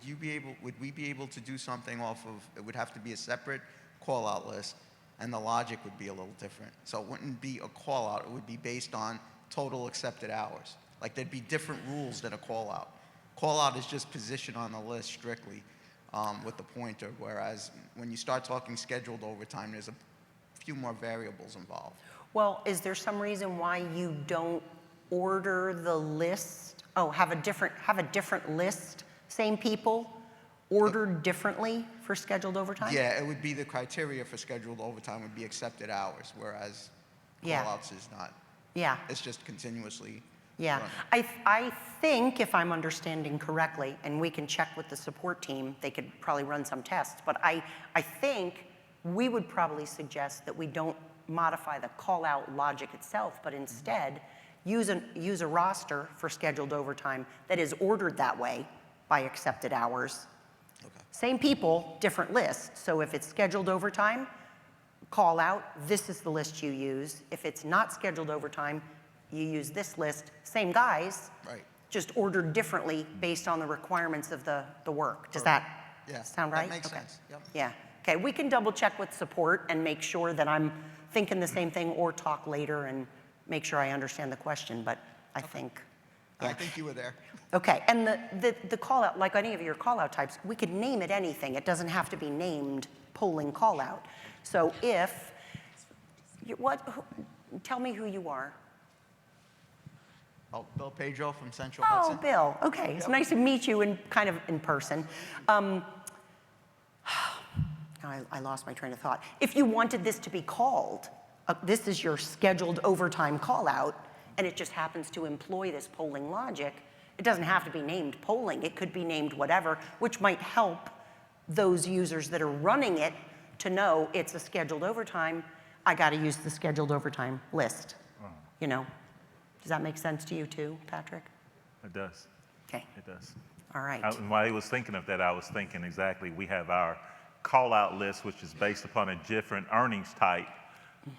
Speaker 8: we be able to do something off of, it would have to be a separate call out list, and the logic would be a little different. So it wouldn't be a call out, it would be based on total accepted hours. Like there'd be different rules than a call out. Call out is just position on the list strictly. with the pointer, whereas when you start talking scheduled overtime, there's a few more variables involved.
Speaker 3: Well, is there some reason why you don't order the list? Oh, have a different list, same people, ordered differently for scheduled overtime?
Speaker 8: Yeah, it would be the criteria for scheduled overtime would be accepted hours, whereas
Speaker 3: Yeah.
Speaker 8: call-outs is not.
Speaker 3: Yeah.
Speaker 8: It's just continuously
Speaker 3: Yeah,
Speaker 8: running.
Speaker 3: I think if I'm understanding correctly, and we can check with the support team, they could probably run some tests, but I think we would probably suggest that we don't modify the call-out logic itself, but instead use a roster for scheduled overtime that is ordered that way by accepted hours.
Speaker 8: Okay.
Speaker 3: Same people, different list. So if it's scheduled overtime, call out, this is the list you use. If it's not scheduled overtime, you use this list. Same guys,
Speaker 8: Right.
Speaker 3: just ordered differently based on the requirements of the work. Does that
Speaker 8: Yeah,
Speaker 3: sound
Speaker 8: that
Speaker 3: right?
Speaker 8: makes
Speaker 3: Okay.
Speaker 8: sense. Yep.
Speaker 3: Yeah. Okay, we can double check with support and make sure that I'm thinking the same thing, or talk later and make sure I understand the question, but I think,
Speaker 8: I
Speaker 3: yeah.
Speaker 8: think you were there.
Speaker 3: Okay, and the call out, like any of your call out types, we could name it anything. It doesn't have to be named polling call out. So if, tell me who you are.
Speaker 8: Oh, Bill Pedro from Central
Speaker 3: Oh,
Speaker 8: Hudson.
Speaker 3: Bill, okay, it's nice to meet you kind of in person. I lost my train of thought. If you wanted this to be called, this is your scheduled overtime call out, and it just happens to employ this polling logic, it doesn't have to be named polling. It could be named whatever, which might help those users that are running it to know it's a scheduled overtime. I got to use the scheduled overtime list. You know, does that make sense to you too, Patrick?
Speaker 2: It does.
Speaker 3: Okay.
Speaker 2: It does.
Speaker 3: All right.
Speaker 2: And while I was thinking of that, I was thinking exactly, we have our call-out list, which is based upon a different earnings type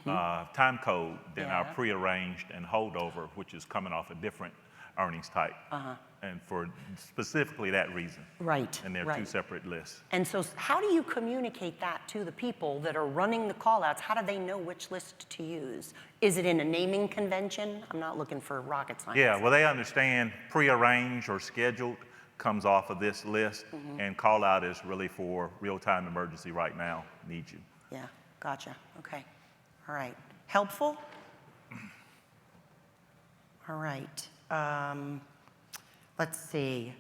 Speaker 2: time code than our
Speaker 3: Yeah.
Speaker 2: prearranged and holdover, which is coming off a different earnings type. And for specifically that reason.
Speaker 3: Right.
Speaker 2: And they're two
Speaker 3: right.
Speaker 2: separate lists.
Speaker 3: And so how do you communicate that to the people that are running the call-outs? How do they know which list to use? Is it in a naming convention? I'm not looking for rocket science.
Speaker 2: Yeah, well, they understand prearranged or scheduled comes off of this list, and call-out is really for real-time emergency right now, need you.
Speaker 3: Yeah, gotcha. Okay. All right. Helpful? All right. Let's see.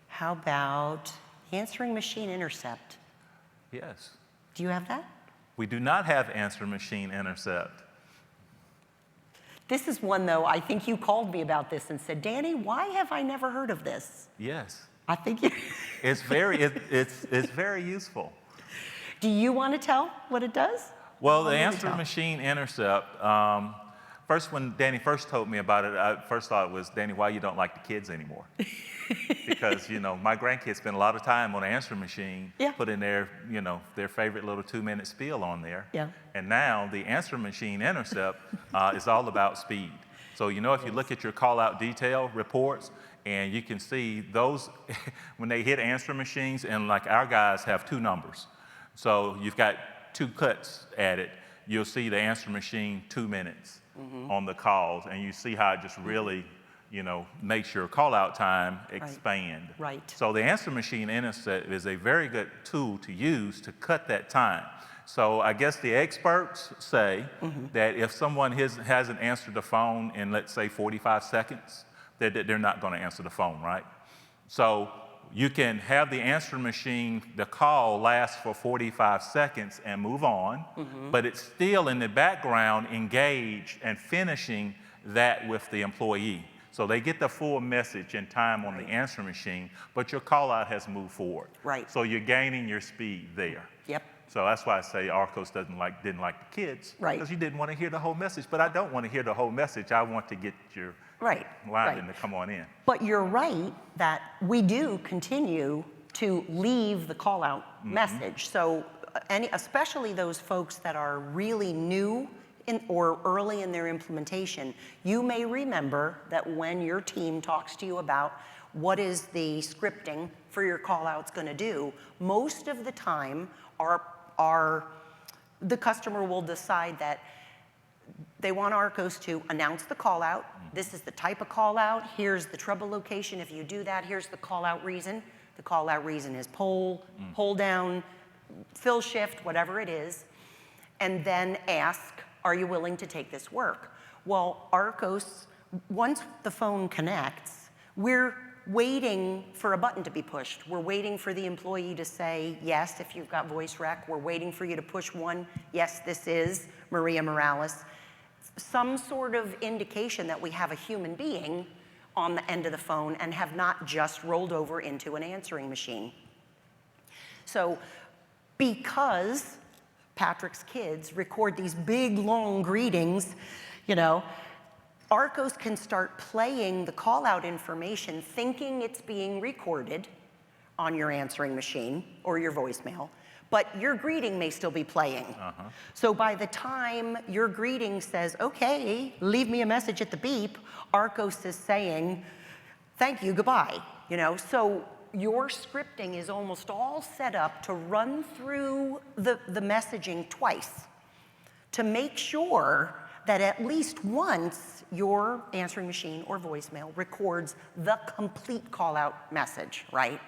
Speaker 3: How about answering machine intercept?
Speaker 2: Yes.
Speaker 3: Do you have that?
Speaker 2: We do not have answer machine intercept.
Speaker 3: This is one, though, I think you called me about this and said, Danny, why have I never heard of this?
Speaker 2: Yes.
Speaker 3: I think you...
Speaker 2: It's very, it's very useful.
Speaker 3: Do you want to tell what it does?
Speaker 2: Well, the
Speaker 3: Want me to
Speaker 2: answer
Speaker 3: tell?
Speaker 2: machine intercept, first when Danny first told me about it, I first thought it was, Danny, why you don't like the kids anymore? Because, you know, my grandkids spend a lot of time on the answer machine,
Speaker 3: Yeah.
Speaker 2: putting their, you know, their favorite little 2-minute spiel on there.
Speaker 3: Yeah.
Speaker 2: And now the answer machine intercept is all about speed. So, you know, if you look at your call out detail reports, and you can see those, when they hit answer machines, and like our guys have 2 numbers. So you've got 2 cuts at it, you'll see the answer machine 2 minutes on the calls, and you see how it just really, you know, makes your call out time expand.
Speaker 3: Right.
Speaker 2: So the answer machine intercept is a very good tool to use to cut that time. So I guess the experts say that if someone hasn't answered the phone in, let's say, 45 seconds, they're not going to answer the phone, right? So you can have the answer machine, the call lasts for 45 seconds and move on, but it's still in the background engaged and finishing that with the employee. So they get the full message in time on the answer machine, but your call out has moved forward.
Speaker 3: Right.
Speaker 2: So you're gaining your speed there.
Speaker 3: Yep.
Speaker 2: So that's why I say ARCOS didn't like the kids.
Speaker 3: Right.
Speaker 2: Because you didn't want to hear the whole message. But I don't want to hear the whole message. I want to get your
Speaker 3: Right.
Speaker 2: line to come on in.
Speaker 3: But you're right that we do continue to leave the call out message. So especially those folks that are really new or early in their implementation, you may remember that when your team talks to you about what is the scripting for your call outs going to do, most of the time the customer will decide that they want ARCOS to announce the call out. This is the type of call out. Here's the trouble location. If you do that, here's the call out reason. The call out reason is poll, hold down, fill shift, whatever it is, and then ask, are you willing to take this work? Well, ARCOS, once the phone connects, we're waiting for a button to be pushed. We're waiting for the employee to say yes if you've got voice rec. We're waiting for you to push one, yes, this is Maria Morales. Some sort of indication that we have a human being on the end of the phone and have not just rolled over into an answering machine. So because Patrick's kids record these big, long greetings, you know, ARCOS can start playing the call-out information thinking it's being recorded on your answering machine or your voicemail, but your greeting may still be playing. So by the time your greeting says, okay, leave me a message at the beep, ARCOS is saying, thank you, goodbye. You know, so your scripting is almost all set up to run through the messaging twice to make sure that at least once your answering machine or voicemail records the complete call-out message, right?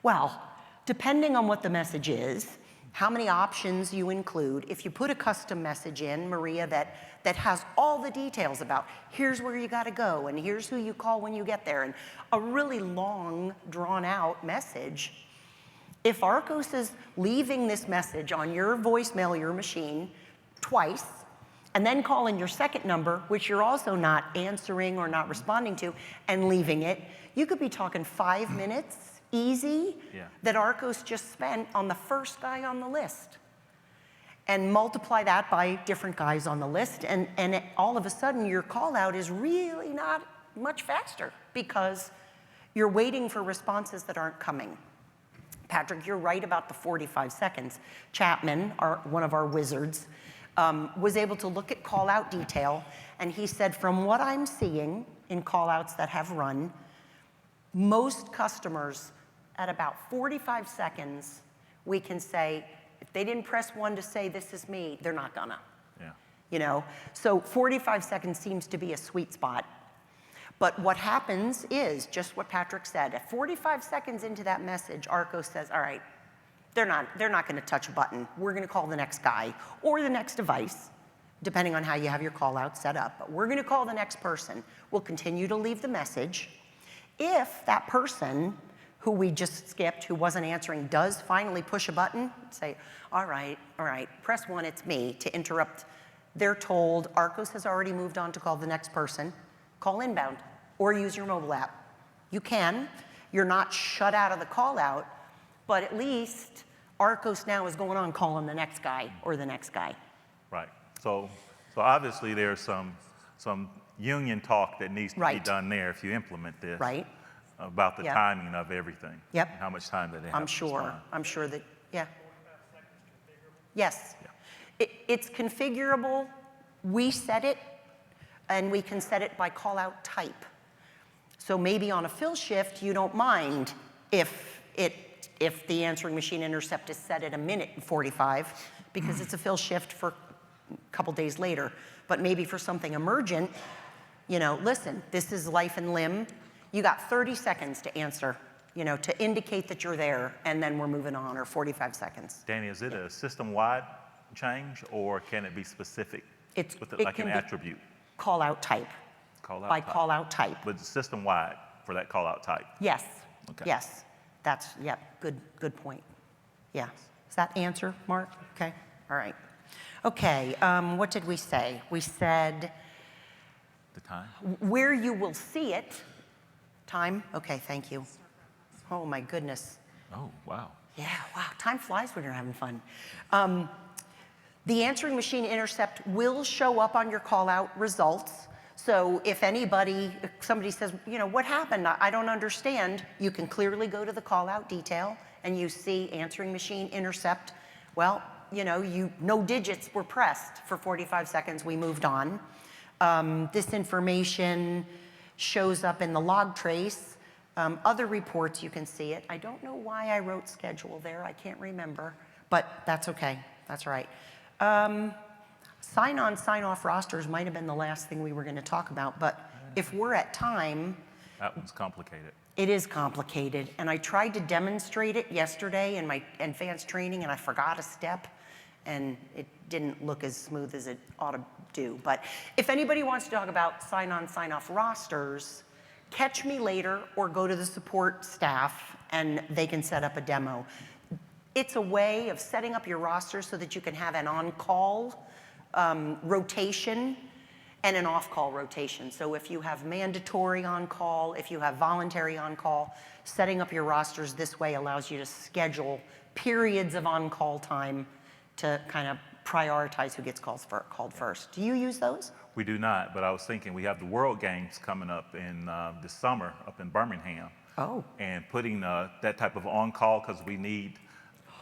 Speaker 3: Well, depending on what the message is, how many options you include, if you put a custom message in, Maria, that has all the details about here's where you gotta go and here's who you call when you get there, and a really long, drawn-out message, if ARCOS is leaving this message on your voicemail, your machine, twice, and then calling your second number, which you're also not answering or not responding to, and leaving it, you could be talking 5 minutes, easy, that ARCOS just spent on the first guy on the list. And multiply that by different guys on the list, and all of a sudden your call out is really not much faster because you're waiting for responses that aren't coming. Patrick, you're right about the 45 seconds. Chapman, one of our wizards, was able to look at call out detail, and he said, from what I'm seeing in call outs that have run, most customers at about 45 seconds, we can say, if they didn't press 1 to say this is me, they're not gonna.
Speaker 2: Yeah.
Speaker 3: You know, so 45 seconds seems to be a sweet spot. But what happens is just what Patrick said. At 45 seconds into that message, ARCOS says, all right, they're not gonna touch a button. We're gonna call the next guy or the next device, depending on how you have your call out set up. But we're gonna call the next person. We'll continue to leave the message. If that person who we just skipped, who wasn't answering, does finally push a button, say, all right, press 1, it's me, to interrupt. They're told ARCOS has already moved on to call the next person. Call inbound or use your mobile app. You can. You're not shut out of the call out, but at least ARCOS now is going on calling the next guy or the next guy.
Speaker 2: Right. So obviously there's some union talk that needs to be done there if you implement this.
Speaker 3: Right.
Speaker 2: About the timing of everything.
Speaker 3: Yep.
Speaker 2: And how much time that they have
Speaker 3: I'm
Speaker 2: to
Speaker 3: sure.
Speaker 2: respond.
Speaker 3: I'm sure that, yeah. Yes. Yeah. It's configurable. We set it, and we can set it by call out type. So maybe on a fill shift, you don't mind if the answering machine intercept is set at 1:45 because it's a fill shift for a couple days later. But maybe for something emergent, you know, listen, this is life and limb. You got 30 seconds to answer, you know, to indicate that you're there, and then we're moving on, or 45 seconds.
Speaker 2: Danny, is it a system-wide change, or can it be specific with like an attribute?
Speaker 3: Call out type.
Speaker 2: Call out
Speaker 3: by
Speaker 2: type.
Speaker 3: call out type.
Speaker 2: But system-wide for that call-out type?
Speaker 3: Yes.
Speaker 2: Okay.
Speaker 3: Yes. That's, yeah, good point. Yeah. Does that answer, Mark? Okay. All right. Okay. What did we say? We said
Speaker 2: The time?
Speaker 3: where you will see it. Time? Okay, thank you. Oh my goodness.
Speaker 2: Oh, wow.
Speaker 3: Yeah, wow, time flies when you're having fun. The answering machine intercept will show up on your call out results. So if somebody says, you know, what happened? I don't understand. You can clearly go to the call out detail and you see answering machine intercept. Well, you know, no digits were pressed for 45 seconds. We moved on. This information shows up in the log trace. Other reports, you can see it. I don't know why I wrote schedule there. I can't remember, but that's okay. That's all right. Sign-on, sign-off rosters might have been the last thing we were going to talk about, but if we're at time.
Speaker 2: That one's complicated.
Speaker 3: It is complicated, and I tried to demonstrate it yesterday in my advanced training, and I forgot a step, and it didn't look as smooth as it ought to do. But if anybody wants to talk about sign-on, sign-off rosters, catch me later or go to the support staff, and they can set up a demo. It's a way of setting up your roster so that you can have an on-call rotation and an off-call rotation. So if you have mandatory on-call, if you have voluntary on-call, setting up your rosters this way allows you to schedule periods of on-call time to kind of prioritize who gets called first. Do you use those?
Speaker 2: We do not, but I was thinking we have the World Games coming up in this summer up in Birmingham.
Speaker 3: Oh.
Speaker 2: And putting that type of on-call, because we need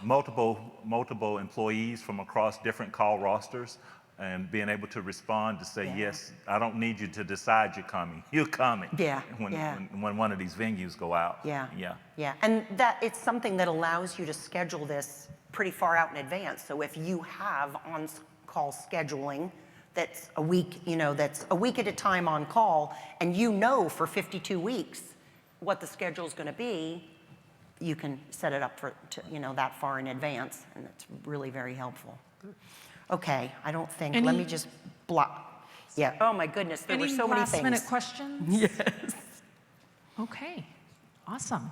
Speaker 2: multiple employees from across different call rosters, and being able to respond to say, yes, I don't need you to decide you're coming. You're coming.
Speaker 3: Yeah,
Speaker 2: when one of these venues go out.
Speaker 3: Yeah.
Speaker 2: Yeah.
Speaker 3: Yeah. And that it's something that allows you to schedule this pretty far out in advance. So if you have on-call scheduling that's a week, that's a week at a time on call, and for 52 weeks what the schedule is going to be, you can set it up that far in advance, and that's really very helpful. Okay, I don't think, let me just block. Yeah, oh my goodness, there were so many things.
Speaker 1: Any last-minute questions?
Speaker 3: Yes.
Speaker 1: Okay, awesome.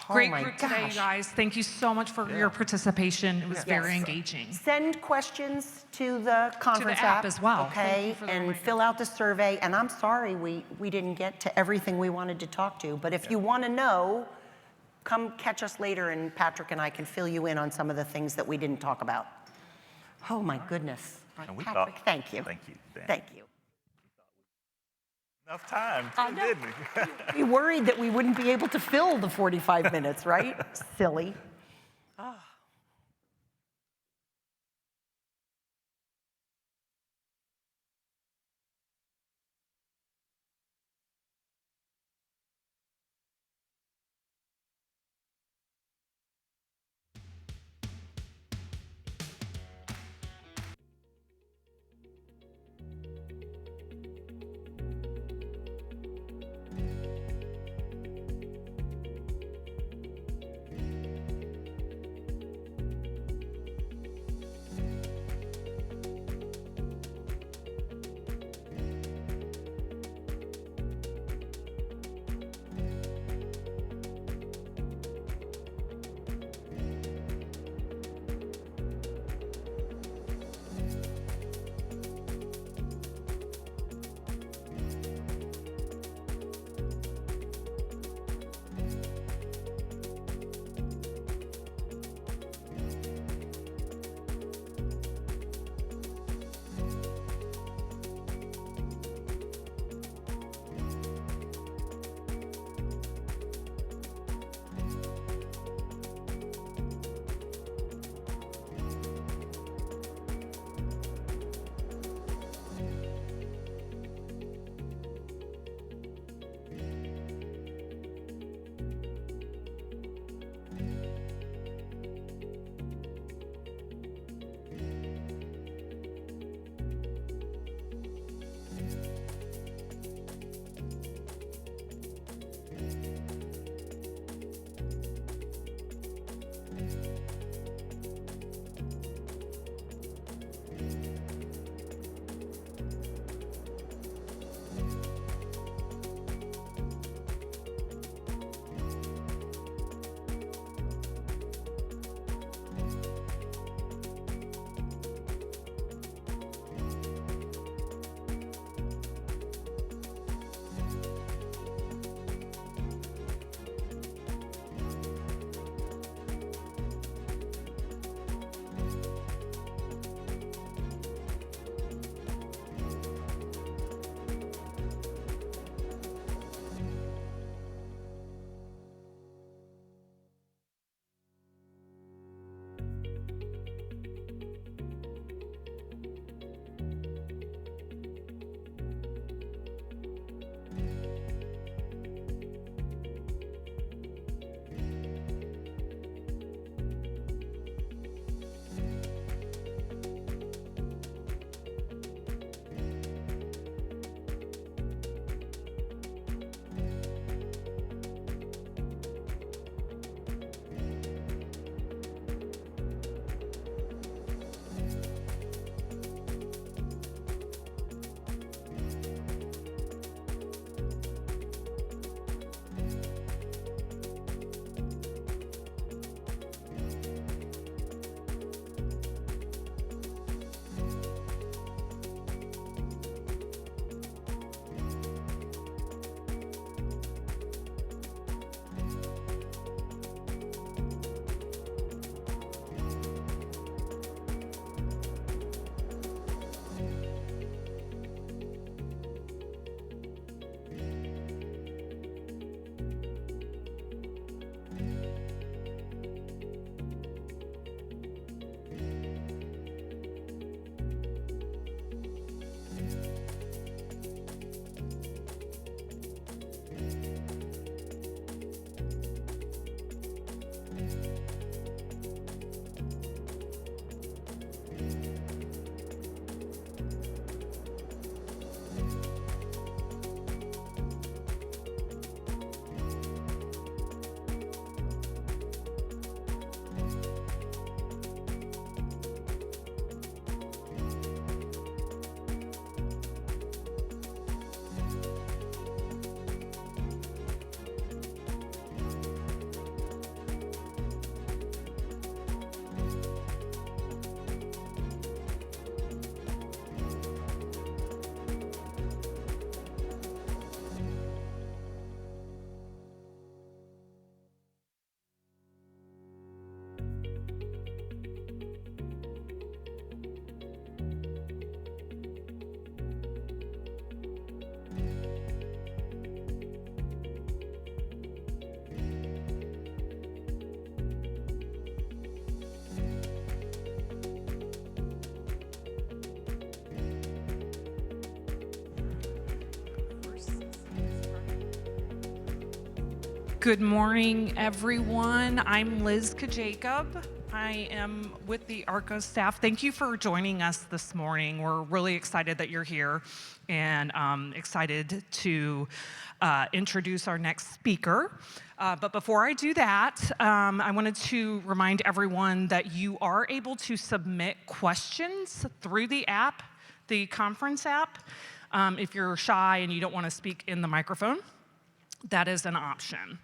Speaker 3: Oh
Speaker 1: Great
Speaker 3: my
Speaker 1: group today, you
Speaker 3: gosh.
Speaker 1: guys. Thank you so much for your participation. It was very engaging.
Speaker 3: Send questions to the conference
Speaker 1: app as well. Thank
Speaker 3: okay,
Speaker 1: you for the
Speaker 3: and
Speaker 1: reminder.
Speaker 3: fill out the survey. And I'm sorry we didn't get to everything we wanted to talk to, but if you want to know, come catch us later, and Patrick and I can fill you in on some of the things that we didn't talk about. Oh my goodness.
Speaker 2: And we
Speaker 3: Patrick,
Speaker 2: thought-
Speaker 3: thank you.
Speaker 2: Thank you, Dan.
Speaker 3: Thank you.
Speaker 2: Enough time,
Speaker 3: I
Speaker 2: too,
Speaker 3: know.
Speaker 2: didn't we?
Speaker 3: We worried that we wouldn't be able to fill the 45 minutes, right? Silly.
Speaker 1: Good morning, everyone. I'm Liz Kajacob. I am with the ARCOS staff. Thank you for joining us this morning. We're really excited that you're here and excited to introduce our next speaker. But before I do that, I wanted to remind everyone that you are able to submit questions through the app, the conference app. If you're shy and you don't want to speak in the microphone, that is an option.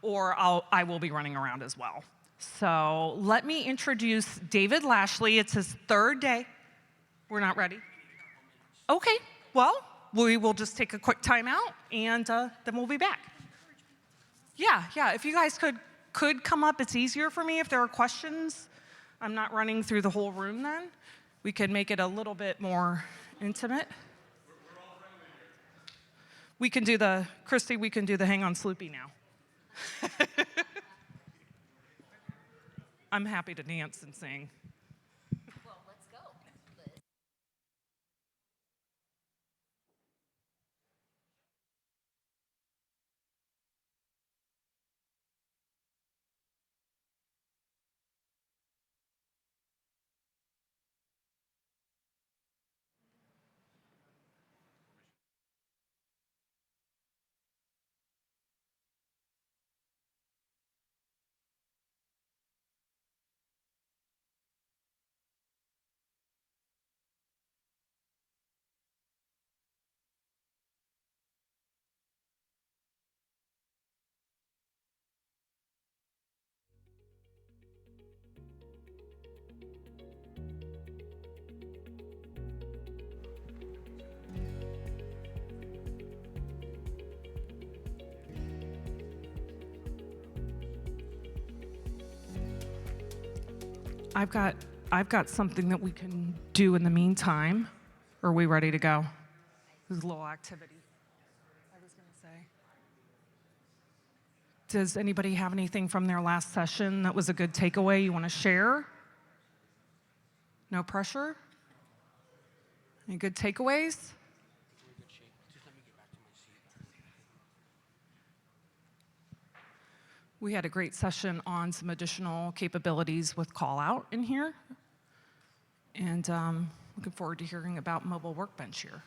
Speaker 1: Or I will be running around as well. So let me introduce David Lashley. It's his third day. We're not ready? Okay, well, we will just take a quick time out, and then we'll be back. Yeah, if you guys could come up, it's easier for me if there are questions. I'm not running through the whole room then. We could make it a little bit more intimate. We can do the, Christy, we can do the Hang on Sloopy now. I'm happy to dance and sing.
Speaker 6: Well, let's go, Liz.
Speaker 1: I've got something that we can do in the meantime. Are we ready to go? There's a little activity. I was going to say. Does anybody have anything from their last session that was a good takeaway you want to share? No pressure? Any good takeaways? We had a great session on some additional capabilities with Callout in here. And looking forward to hearing about Mobile Workbench here.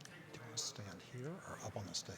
Speaker 9: Do you want to stand here or up on the stage?